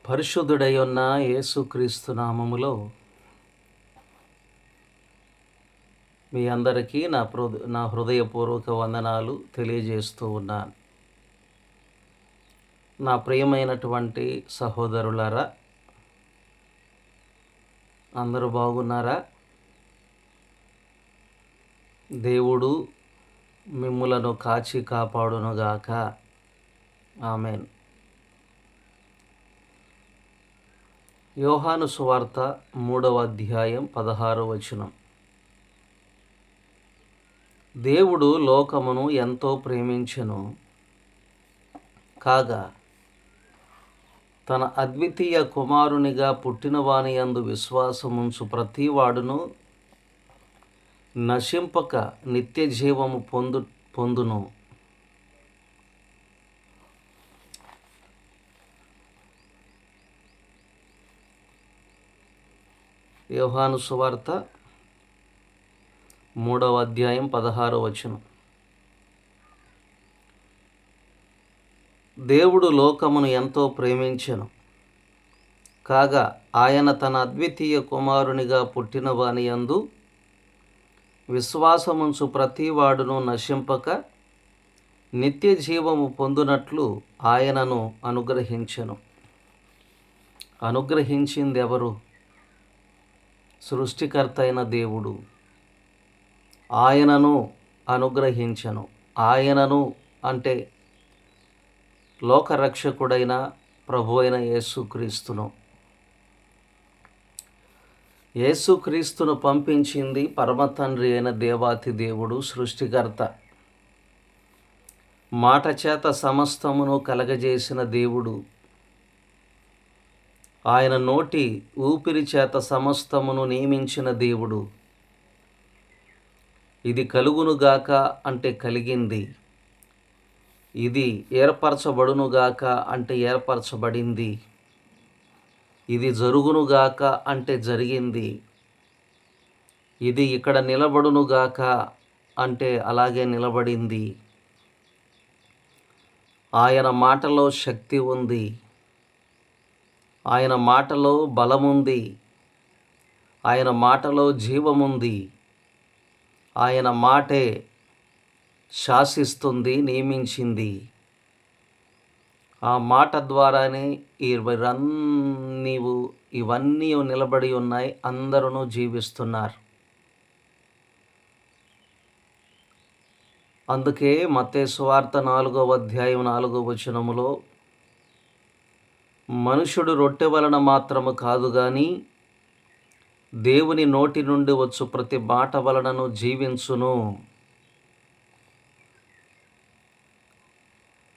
పరిశుద్ధుడై ఉన్న యేసుక్రీస్తు నామములో మీ అందరికీ నా హృదయపూర్వక వందనాలు తెలియజేస్తూ ఉన్నాను. నా ప్రియమైనటువంటి సహోదరులారా, అందరూ బాగున్నారా? దేవుడు మిమ్ములను కాచి కాపాడునుగాక. ఆమెన్. యోహాను సువార్త 3వ అధ్యాయం 16వ వచనం. దేవుడు లోకమును ఎంతో ప్రేమించెను, కాగా తన అద్వితీయ కుమారునిగా పుట్టినవాని యందు విశ్వాసముంచు ప్రతివాడును నశింపక నిత్య జీవము పొందును. యోహాను సువార్త 3వ అధ్యాయం 16వ వచనం. దేవుడు లోకమును ఎంతో ప్రేమించెను, కాగా ఆయన తన అద్వితీయ కుమారునిగా పుట్టిన వాని యందు విశ్వాసముంచు ప్రతివాడును నశింపక నిత్య జీవము పొందునట్లు ఆయనను అనుగ్రహించెను. అనుగ్రహించింది ఎవరు? సృష్టికర్త అయిన దేవుడు. ఆయనను అనుగ్రహించెను. ఆయనను అంటే లోకరక్షకుడైన ప్రభు అయిన యేసుక్రీస్తును. యేసుక్రీస్తును పంపించింది పరమతండ్రి అయిన దేవాతి దేవుడు, సృష్టికర్త. మాట చేత సమస్తమును కలగజేసిన దేవుడు. ఆయన నోటి ఊపిరి చేత సమస్తమును నియమించిన దేవుడు. ఇది కలుగునుగాక అంటే కలిగింది. ఇది ఏర్పరచబడునుగాక అంటే ఏర్పరచబడింది. ఇది జరుగునుగాక అంటే జరిగింది. ఇది ఇక్కడ నిలబడునుగాక అంటే అలాగే నిలబడింది. ఆయన మాటలో శక్తి ఉంది. ఆయన మాటలో బలముంది. ఆయన మాటలో జీవముంది. ఆయన మాటే శాసిస్తుంది, నియమించింది. ఆ మాట ద్వారానే ఇవన్నీ నిలబడి ఉన్నాయి. అందరూ జీవిస్తున్నారు. అందుకే మత్తయి సువార్త 4వ అధ్యాయం 4వ వచనములో మనుషుడు రొట్టె వలన మాత్రము కాదు గాని దేవుని నోటి నుండి వచ్చు ప్రతి మాట వలనను జీవించును.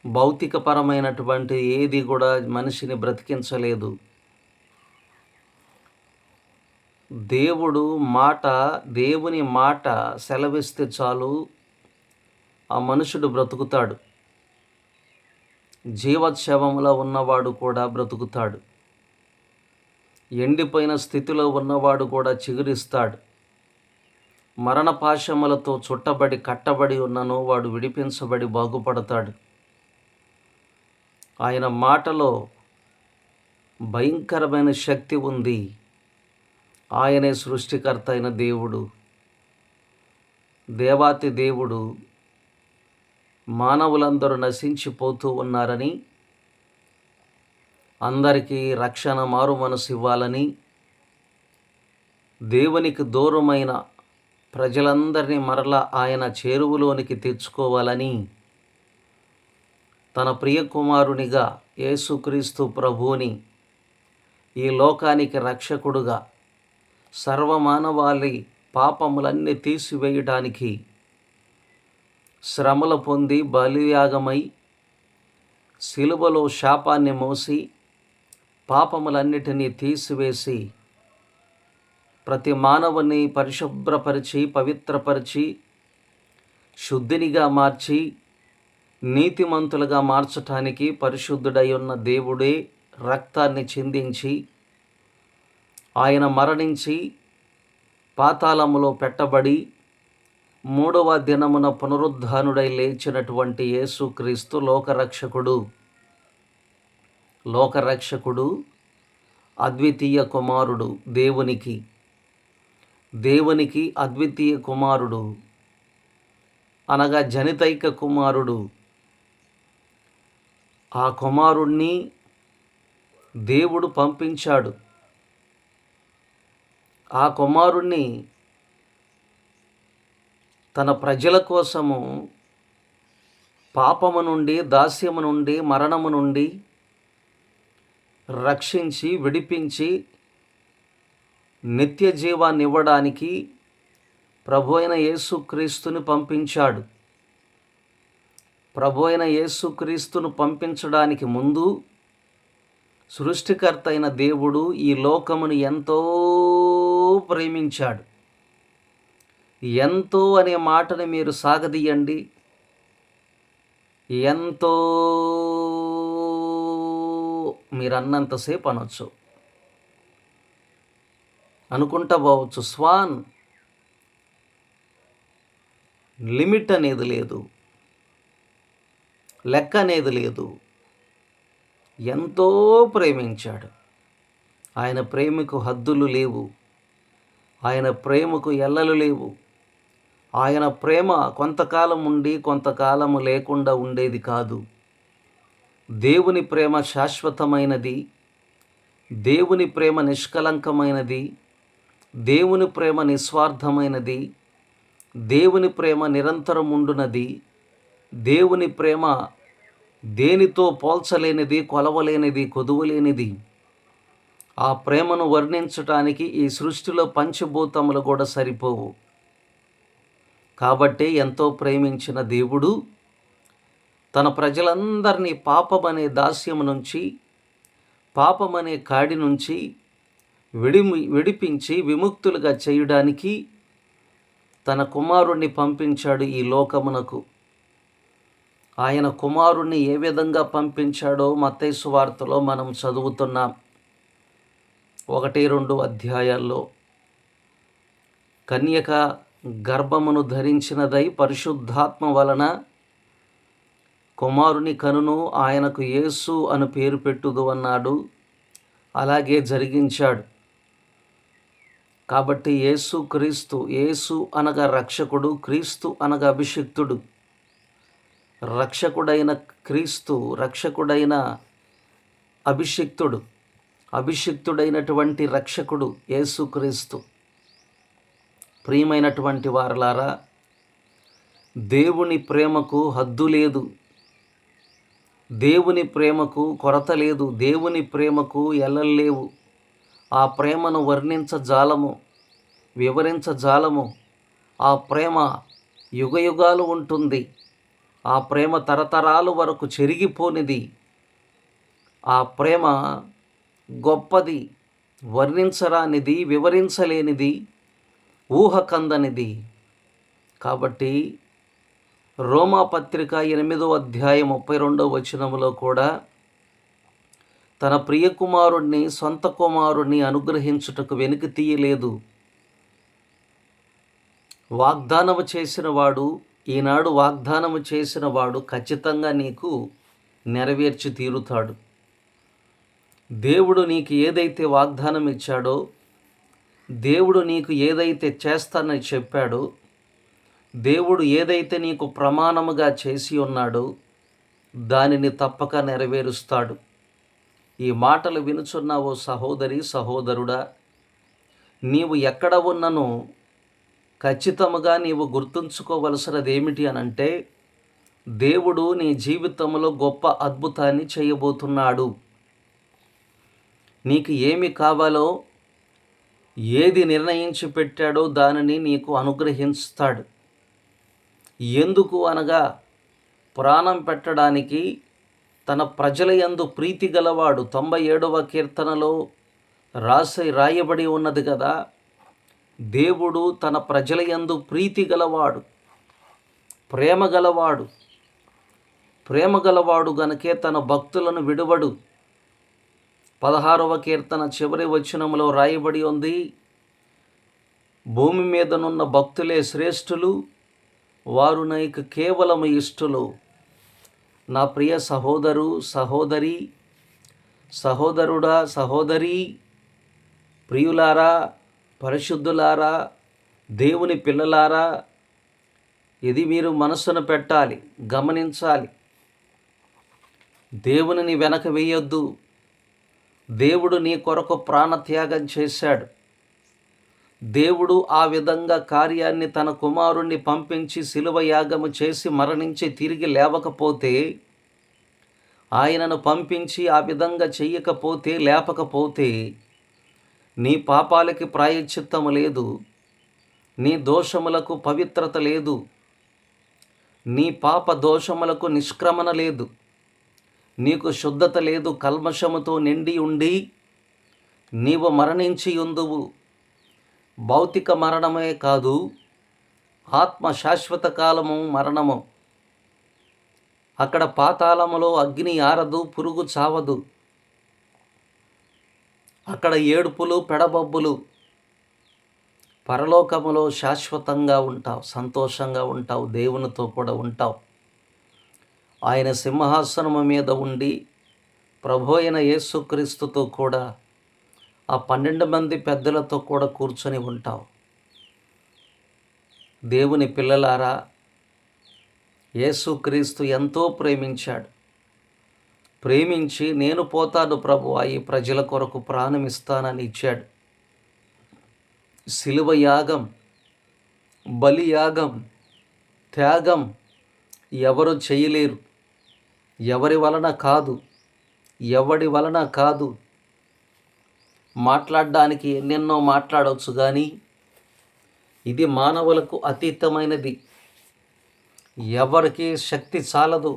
భౌతికపరమైనటువంటి ఏది కూడా మనిషిని బ్రతికించలేదు. దేవుని మాట సెలవిస్తే చాలు, ఆ మనుషుడు బ్రతుకుతాడు. జీవోత్సవంలో ఉన్నవాడు కూడా బ్రతుకుతాడు. ఎండిపోయిన స్థితిలో ఉన్నవాడు కూడా చిగురిస్తాడు. మరణపాశములతో చుట్టబడి కట్టబడి ఉన్నను వాడు విడిపించబడి బాగుపడతాడు. ఆయన మాటలో భయంకరమైన శక్తి ఉంది. ఆయనే సృష్టికర్త అయిన దేవుడు. దేవాతి దేవుడు మానవులందరూ నశించిపోతూ ఉన్నారని, అందరికీ రక్షణ మారు మనసు ఇవ్వాలని, దేవునికి దూరమైన ప్రజలందరినీ మరలా ఆయన చేరువలోనికి తెచ్చుకోవాలని తన ప్రియ కుమారునిగా యేసుక్రీస్తు ప్రభువుని ఈ లోకానికి రక్షకుడుగా సర్వమానవాళి పాపములన్నీ తీసివేయడానికి శ్రమలు పొంది బలియాగమై శిలువలో శాపాన్ని మోసి పాపములన్నిటినీ తీసివేసి ప్రతి మానవుని పరిశుభ్రపరిచి పవిత్రపరిచి శుద్ధినిగా మార్చి నీతిమంతులుగా మార్చటానికి పరిశుద్ధుడై ఉన్న దేవుడే రక్తాన్ని చిందించి ఆయన మరణించి పాతాళములో పెట్టబడి 3వ దినమున పునరుద్ధానుడై లేచినటువంటి యేసుక్రీస్తు లోకరక్షకుడు. అద్వితీయ కుమారుడు దేవునికి అద్వితీయ కుమారుడు అనగా జనితైక కుమారుడు. ఆ కుమారుణ్ణి దేవుడు పంపించాడు. ఆ కుమారుణ్ణి తన ప్రజల కోసము పాపము నుండి, దాస్యము నుండి, మరణము నుండి రక్షించి విడిపించి నిత్య జీవాన్ని ఇవ్వడానికి ప్రభు అయిన యేసుక్రీస్తుని పంపించాడు. ప్రభు అయిన యేసుక్రీస్తును పంపించడానికి ముందు సృష్టికర్త అయిన దేవుడు ఈ లోకమును ఎంతో ప్రేమించాడు. ఎంతో అనే మాటని మీరు సాగదీయండి. ఎంతో మీరు అన్నంతసేపు అనొచ్చు, అనుకుంటా పోవచ్చు. స్వాన్ లిమిట్ అనేది లేదు, లెక్క అనేది లేదు. ఎంతో ప్రేమించాడు. ఆయన ప్రేమకు హద్దులు లేవు. ఆయన ప్రేమకు ఎల్లలు లేవు. ఆయన ప్రేమ కొంతకాలం ఉండి కొంతకాలము లేకుండా ఉండేది కాదు. దేవుని ప్రేమ శాశ్వతమైనది. దేవుని ప్రేమ నిష్కలంకమైనది. దేవుని ప్రేమ నిస్వార్థమైనది. దేవుని ప్రేమ నిరంతరం ఉండునది. దేవుని ప్రేమ దేనితో పోల్చలేనిది, కొలవలేనిది, కొదువలేనిది. ఆ ప్రేమను వర్ణించటానికి ఈ సృష్టిలో పంచభూతములు కూడా సరిపోవు. కాబట్టి ఎంతో ప్రేమించిన దేవుడు తన ప్రజలందరినీ పాపమనే దాస్యము నుంచి, పాపమనే కాడి నుంచి విడిపించి విముక్తులుగా చేయడానికి తన కుమారుణ్ణి పంపించాడు ఈ లోకమునకు. ఆయన కుమారుణ్ణి ఏ విధంగా పంపించాడో మత్తయి సువార్తలో మనం చదువుతున్నాం. 1-2 అధ్యాయాల్లో కన్యక గర్భమును ధరించినదై పరిశుద్ధాత్మ వలన కుమారుని కనును, ఆయనకు యేసు అని పేరు పెట్టుదు అన్నాడు. అలాగే జరిగించాడు. కాబట్టి యేసు అనగా రక్షకుడు, క్రీస్తు అనగా అభిషిక్తుడు. రక్షకుడైన క్రీస్తు, రక్షకుడైన అభిషిక్తుడు, అభిషిక్తుడైనటువంటి రక్షకుడు యేసుక్రీస్తు. ప్రియమైనటువంటి వారలారా, దేవుని ప్రేమకు హద్దు లేదు. దేవుని ప్రేమకు కొరత లేదు. దేవుని ప్రేమకు ఎల్లలు లేవు. ఆ ప్రేమను వర్ణించజాలము, వివరించజాలము. ఆ ప్రేమ యుగయుగాలు ఉంటుంది. ఆ ప్రేమ తరతరాలు వరకు చెరిగిపోనిది. ఆ ప్రేమ గొప్పది, వర్ణించరానిది, వివరించలేనిది, ఊహకందనిది. కాబట్టి రోమాపత్రిక 8వ అధ్యాయం 32వ వచనములో కూడా తన ప్రియకుమారుణ్ణి, సొంత కుమారుణ్ణి అనుగ్రహించుటకు వెనుక తీయలేదు. వాగ్దానము చేసినవాడు, ఈనాడు వాగ్దానము చేసినవాడు ఖచ్చితంగా నీకు నెరవేర్చి తీరుతాడు. దేవుడు నీకు ఏదైతే వాగ్దానం ఇచ్చాడో, దేవుడు నీకు ఏదైతే చేస్తానని చెప్పాడో, దేవుడు ఏదైతే నీకు ప్రమాణముగా చేసి ఉన్నాడో దానిని తప్పక నెరవేరుస్తాడు. ఈ మాటలు వినుచున్నావో సహోదరి, సహోదరుడా, నీవు ఎక్కడ ఉన్ననో ఖచ్చితముగా నీవు గుర్తుంచుకోవలసినది ఏమిటి అనంటే, దేవుడు నీ జీవితంలో గొప్ప అద్భుతాన్ని చేయబోతున్నాడు. నీకు ఏమి కావాలో, ఏది నిర్ణయించి పెట్టాడో దానిని నీకు అనుగ్రహిస్తాడు. ఎందుకు అనగా, ప్రాణం పెట్టడానికి తన ప్రజల యందు ప్రీతి గలవాడు. 97వ కీర్తనలో రాయబడి ఉన్నది కదా, దేవుడు తన ప్రజల యందు ప్రీతి గలవాడు, ప్రేమ గలవాడు గనకే తన భక్తులను విడువడు. 16వ కీర్తన చివరి వచనములో రాయబడి ఉంది, భూమి మీదనున్న భక్తులే శ్రేష్ఠులు, వారు నీకు కేవలము ఇష్టలు. నా ప్రియ సహోదరుడా, సహోదరి, ప్రియులారా, పరిశుద్ధులారా, దేవుని పిల్లలారా, ఇది మీరు మనసున పెట్టాలి, గమనించాలి. దేవునిని వెనక వేయొద్దు. దేవుడు నీ కొరకు ప్రాణత్యాగం చేశాడు. దేవుడు ఆ విధంగా కార్యాన్ని తన కుమారుణ్ణి పంపించి శిలువ యాగము చేసి మరణించి తిరిగి లేవకపోతే, ఆయనను పంపించి ఆ విధంగా చెయ్యకపోతే, లేపకపోతే, నీ పాపాలకి ప్రాయశ్చిత్తము లేదు, నీ దోషములకు పవిత్రత లేదు, నీ పాప దోషములకు నిష్క్రమణ లేదు, నీకు శుద్ధత లేదు, కల్మషముతో నిండి ఉండి నీవు మరణించి ఉందువు. భౌతిక మరణమే కాదు, ఆత్మ శాశ్వత కాలము మరణము. అక్కడ పాతాళములో అగ్ని ఆరదు, పురుగు చావదు. అక్కడ ఏడుపులు, పెడబొబ్బులు. పరలోకములో శాశ్వతంగా ఉంటావు, సంతోషంగా ఉంటావు, దేవునితో కూడా ఉంటావు. ఆయన సింహాసనము మీద ఉండి ప్రభు అయిన యేసుక్రీస్తుతో కూడా ఆ 12 మంది పెద్దలతో కూడా కూర్చొని ఉంటావు. దేవుని పిల్లలారా, యేసుక్రీస్తు ఎంతో ప్రేమించాడు. ప్రేమించి నేను పోతాను ప్రభువా, ఈ ప్రజల కొరకు ప్రాణమిస్తానని ఇచ్చాడు. శిలువ యాగం, బలియాగం, త్యాగం ఎవరు చేయలేరు. ఎవరి వలన కాదు, ఎవడి వలన కాదు. మాట్లాడడానికి ఎన్నెన్నో మాట్లాడవచ్చు, కానీ ఇది మానవులకు అతీతమైనది. ఎవరికి శక్తి చాలదు,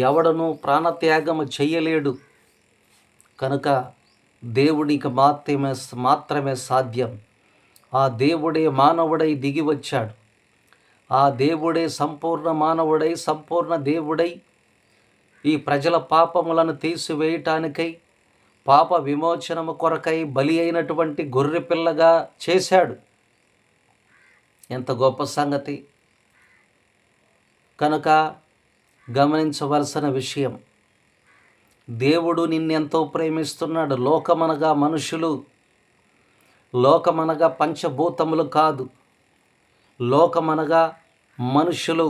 ఎవడను ప్రాణత్యాగము చెయ్యలేడు. కనుక దేవుడికి మాత్రమే సాధ్యం. ఆ దేవుడే మానవుడై దిగి వచ్చాడు. ఆ దేవుడే సంపూర్ణ మానవుడై, సంపూర్ణ దేవుడై ఈ ప్రజల పాపములను తీసివేయటానికై, పాప విమోచనము కొరకై బలి అయినటువంటి గొర్రె పిల్లగా చేశాడు. ఎంత గొప్ప సంగతి! కనుక గమనించవలసిన విషయం, దేవుడు నిన్నెంతో ప్రేమిస్తున్నాడు. లోకమనగా మనుషులు, లోకమనగా పంచభూతములు కాదు, లోకమనగా మనుషులు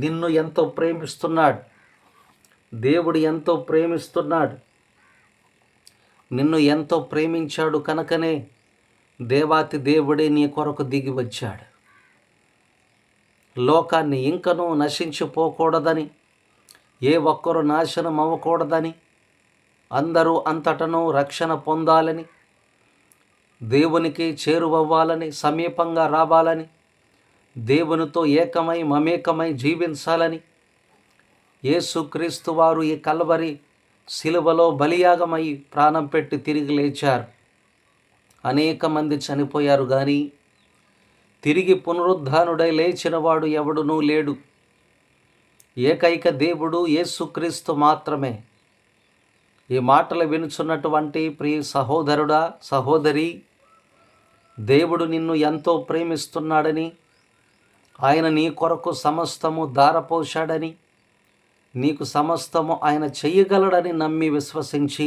నిన్ను ఎంతో ప్రేమిస్తున్నాడు. దేవుడు ఎంతో ప్రేమిస్తున్నాడు. నిన్ను ఎంతో ప్రేమించాడు కనుకనే దేవాతి దేవుడే నీ కొరకు దిగి వచ్చాడు. లోకాన్ని ఇంకనూ నశించిపోకూడదని, ఏ ఒక్కరు నాశనం అవ్వకూడదని, అందరూ అంతటను రక్షణ పొందాలని, దేవునికి చేరువవ్వాలని, సమీపంగా రావాలని, దేవునితో ఏకమై మమేకమై జీవించాలని యేసుక్రీస్తు వారు ఈ కల్వరి శిలువలో బలియాగమై ప్రాణం పెట్టి తిరిగి లేచారు. అనేక మంది చనిపోయారు, కానీ తిరిగి పునరుద్ధానుడై లేచినవాడు ఎవడునూ లేడు. ఏకైక దేవుడు యేసుక్రీస్తు మాత్రమే. ఈ మాటలు వినుచున్నటువంటి ప్రియ సహోదరుడా, సహోదరి, దేవుడు నిన్ను ఎంతో ప్రేమిస్తున్నాడని, ఆయన నీ కొరకు సమస్తము ధారపోశాడని, నీకు సమస్తము ఆయన చెయ్యగలడని నమ్మి విశ్వసించి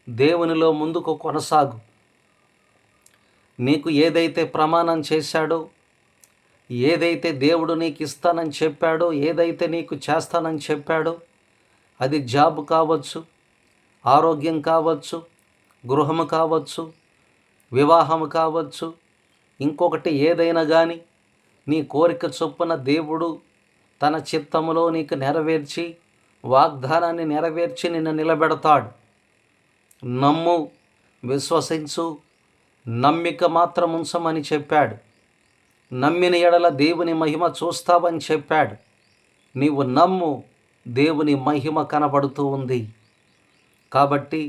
దేవునిలో ముందుకు కొనసాగు. నీకు ఏదైతే ప్రమాణం చేశాడో, ఏదైతే దేవుడు నీకు ఇస్తానని చెప్పాడో, ఏదైతే నీకు చేస్తానని చెప్పాడో, అది జాబ్ కావచ్చు, ఆరోగ్యం కావచ్చు, గృహము కావచ్చు, వివాహము కావచ్చు, ఇంకొకటి ఏదైనా కానీ నీ కోరిక చొప్పున దేవుడు తన చిత్తములో నీకు నెరవేర్చి, వాగ్దానాన్ని నెరవేర్చి నిన్ను నిలబెడతాడు. నమ్ము, విశ్వసించు, నమ్మిక మాత్రం ఉంచమని చెప్పాడు. నమ్మిన ఎడల దేవుని మహిమ చూస్తావని చెప్పాడు. నీవు నమ్ము, దేవుని మహిమ కనబడుతూ ఉంది. కాబట్టి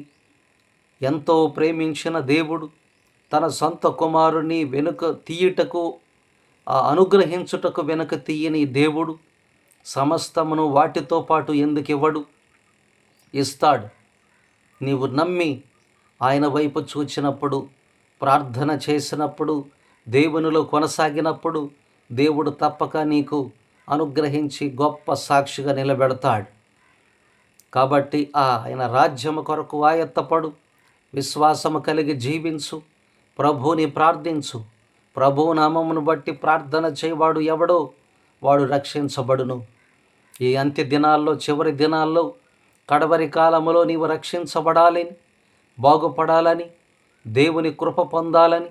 ఎంతో ప్రేమించిన దేవుడు తన సొంత కుమారుని వెనుక తీయుటకు, అనుగ్రహించుటకు వెనుక తీయని దేవుడు సమస్తమును వాటితో పాటు ఎందుకు ఇవ్వడు? ఇస్తాడు. నీవు నమ్మి ఆయన వైపు చూచినప్పుడు, ప్రార్థన చేసినప్పుడు, దేవునిలో కొనసాగినప్పుడు దేవుడు తప్పక నీకు అనుగ్రహించి గొప్ప సాక్షిగా నిలబెడతాడు. కాబట్టి ఆయన రాజ్యము కొరకు ఆయత్తపడు, విశ్వాసము కలిగి జీవించు, ప్రభువుని ప్రార్థించు. ప్రభువు నామమును బట్టి ప్రార్థన చేయవాడు ఎవడో వాడు రక్షించబడును. ఈ అంత్య దినాల్లో, చివరి దినాల్లో, కడవరి కాలములో నీవు రక్షించబడాలని, బాగుపడాలని, దేవుని కృప పొందాలని,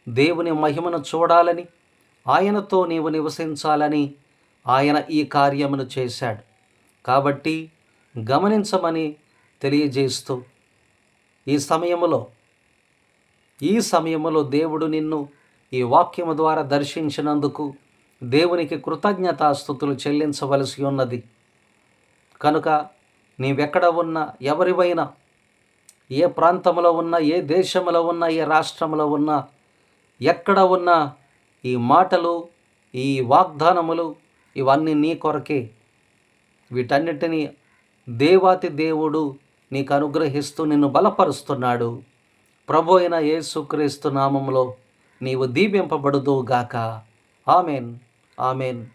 దేవుని మహిమను చూడాలని, ఆయనతో నీవు నివసించాలని ఆయన ఈ కార్యమును చేశాడు. కాబట్టి గమనించమని తెలియజేస్తూ ఈ సమయములో దేవుడు నిన్ను ఈ వాక్యము ద్వారా దర్శించినందుకు దేవునికి కృతజ్ఞతాస్తుతులు చెల్లించవలసి ఉన్నది. కనుక నీవెక్కడ ఉన్నా, ఎవరివైనా, ఏ ప్రాంతంలో ఉన్నా, ఏ దేశంలో ఉన్నా, ఏ రాష్ట్రంలో ఉన్నా, ఎక్కడ ఉన్నా, ఈ మాటలు, ఈ వాగ్దానములు ఇవన్నీ నీ కొరకే. వీటన్నిటినీ దేవాతి దేవుడు నీకు అనుగ్రహిస్తూ నిన్ను బలపరుస్తున్నాడు. ప్రభు అయిన యేసుక్రీస్తు నామములో నీవు దీవింపబడుదువుగాక. Amen, amen.